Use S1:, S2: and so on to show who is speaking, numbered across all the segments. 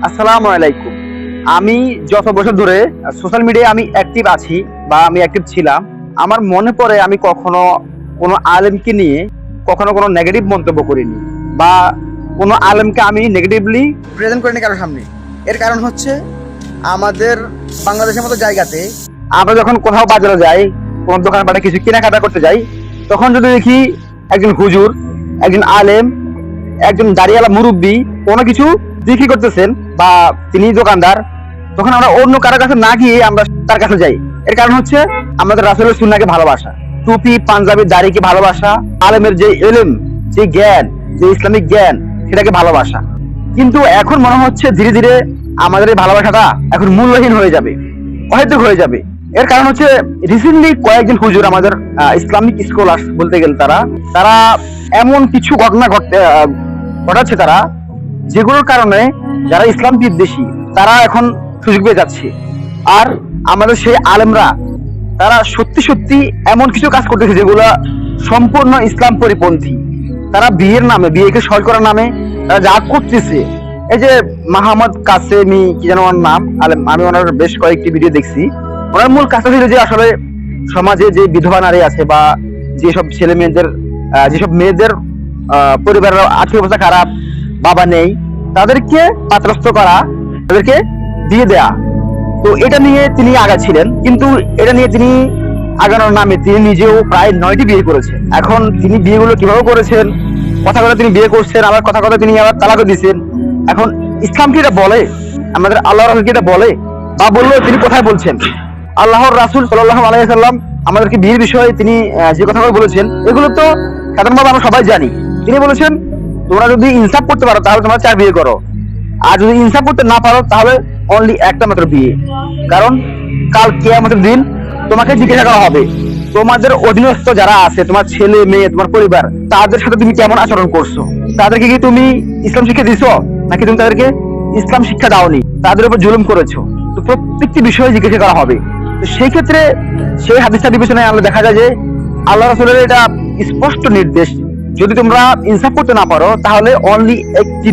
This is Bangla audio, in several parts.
S1: আসসালামু আলাইকুম। আমি যত বছর ধরে সোশ্যাল মিডিয়ায় আমি অ্যাক্টিভ আছি বা আমি অ্যাক্টিভ ছিলাম, আমার মনে পড়ে আমি কখনো কোনো আলেমকে নিয়ে কখনো কোনো নেগেটিভ মন্তব্য করিনি বা কোনো আলেমকে আমি নেগেটিভলি প্রেজেন্ট করিনি কারোর সামনে। এর কারণ হচ্ছে আমাদের বাংলাদেশের মতো জায়গাতে আমরা যখন কোথাও বাজারে যাই, কোনো দোকানপাটে কিছু কেনাকাটা করতে যাই, তখন যদি দেখি একজন হুজুর, একজন আলেম, একজন দাড়িওয়ালা মুরব্বী কোনো কিছু বিক্রি করতেছেন বা তিনি দোকানদার, তখন আমরা অন্য কারোর কাছে না গিয়ে আমরা তার কাছে যাই। এর কারণ হচ্ছে আমাদের রাসূলের সুন্নাহকে ভালোবাসা, টুপি পাঞ্জাবি দাড়িকে ভালোবাসা, আলেমের যে এলেম, যে জ্ঞান, যে ইসলামিক জ্ঞান, সেটাকে ভালোবাসা। কিন্তু এখন মনে হচ্ছে ধীরে ধীরে আমাদের এই ভালোবাসাটা এখন মূল্যহীন হয়ে যাবে, অহেতুক হয়ে যাবে। এর কারণ হচ্ছে রিসেন্টলি কয়েকজন হুজুর আমাদের ইসলামিক স্কলার বলতে গেলে তারা তারা এমন কিছু ঘটনা ঘটাচ্ছে তারা, যেগুলোর কারণে যারা ইসলাম বিদ্বেষী তারা এখন সুযোগ পেয়ে যাচ্ছে। আর আমাদের সেই আলেমরা তারা সত্যি সত্যি এমন কিছু কাজ করতেছে যেগুলো সম্পূর্ণ ইসলাম পরিপন্থী। তারা বিয়ের নামে, বিয়েকে সহজ করার নামে তারা যা করতেছে, এই যে মাহমুদ কাসেমি কি যেন ওনার নাম, আমি ওনার বেশ কয়েকটি ভিডিও দেখছি। ওনার মূল কাজটা ছিল যে আসলে সমাজে যে বিধবা নারী আছে বা যেসব ছেলে মেয়েদের, যেসব মেয়েদের পরিবারের আর্থিক অবস্থা খারাপ, বাবা নেই, তাদেরকে পাত্রস্থ করা, তাদেরকে দিয়ে দেয়া। তো এটা নিয়ে তিনি আগাচ্ছিলেন, কিন্তু এটা নিয়ে তিনি আগানোর নামে তিনি নিজেও প্রায় 9টি বিয়ে করেছেন। এখন তিনি বিয়েগুলো কিভাবে করেছেন, কথা কথা তিনি বিয়ে করছেন, আবার কথা কথা তিনি আবার তালাকও দিচ্ছেন। এখন ইসলাম কি এটা বলে, আমাদের আল্লাহ রাসূল কি এটা বলে, বা বললেও তিনি কোথায় বলছেন? আল্লাহর রাসূল সাল্লাল্লাহু আলাইহি সাল্লাম আমাদেরকে বিয়ের বিষয়ে তিনি যে কথাগুলো বলেছেন, এগুলো তো সাধারণভাবে আমরা সবাই জানি। তিনি বলেছেন, তোমরা যদি ইনসাফ করতে পারো তাহলে তোমরা 4 বিয়ে করো, আর যদি ইনসাফ করতে না পারো তাহলে অনলি একটা মাত্র বিয়ে। কারণ কাল কিয়ামতের দিন তোমাকে জিজ্ঞাসা করা হবে তোমাদের অধীনস্থ যারা আছে, তোমার ছেলে মেয়ে, তোমার পরিবার, তাদের সাথে তুমি কেমন আচরণ করছো। তাদেরকে কি তুমি ইসলাম শিক্ষা দিছো, নাকি তুমি তাদেরকে ইসলাম শিক্ষা দাওনি, তাদের উপর জুলুম করেছো। তো প্রত্যেকটি বিষয়ে জিজ্ঞাসা করা হবে। তো সেই ক্ষেত্রে সেই হাদিসটা বিবেচনায় আনলে দেখা যায় যে আল্লাহ রাসূলের এটা স্পষ্ট নির্দেশ, যদি তোমরা ইনসাফ করতে না পারো তাহলে অনলি একটি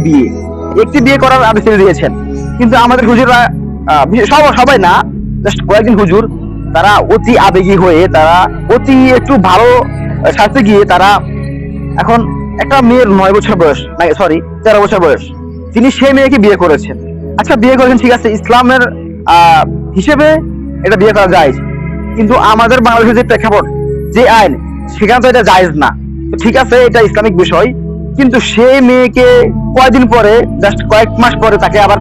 S1: বিয়ে করার আদেশ তিনি দিয়েছেন। কিন্তু আমাদের হুজুররা, সবাই না, জাস্ট কয়েকজন হুজুর, তারা অতি আবেগী হয়ে, তারা অতি একটু ভালো সাজতে গিয়ে তারা এখন একটা মেয়ের 9 বছর বয়স, না সরি 13 বছর বয়স, তিনি সেই মেয়েকে বিয়ে করেছেন। আচ্ছা, বিয়ে করেছেন, ঠিক আছে, ইসলামের হিসেবে এটা বিয়ে করা যায়, কিন্তু আমাদের বাংলাদেশের যে প্রেক্ষাপট, যে আইন, সেখানে তো এটা জায়েজ না। তো ঠিক আছে, এটা ইসলামিক বিষয়, কিন্তু সেই মেয়েকে কয়েকদিন পরে, জাস্ট কয়েক মাস পরে তাকে আবার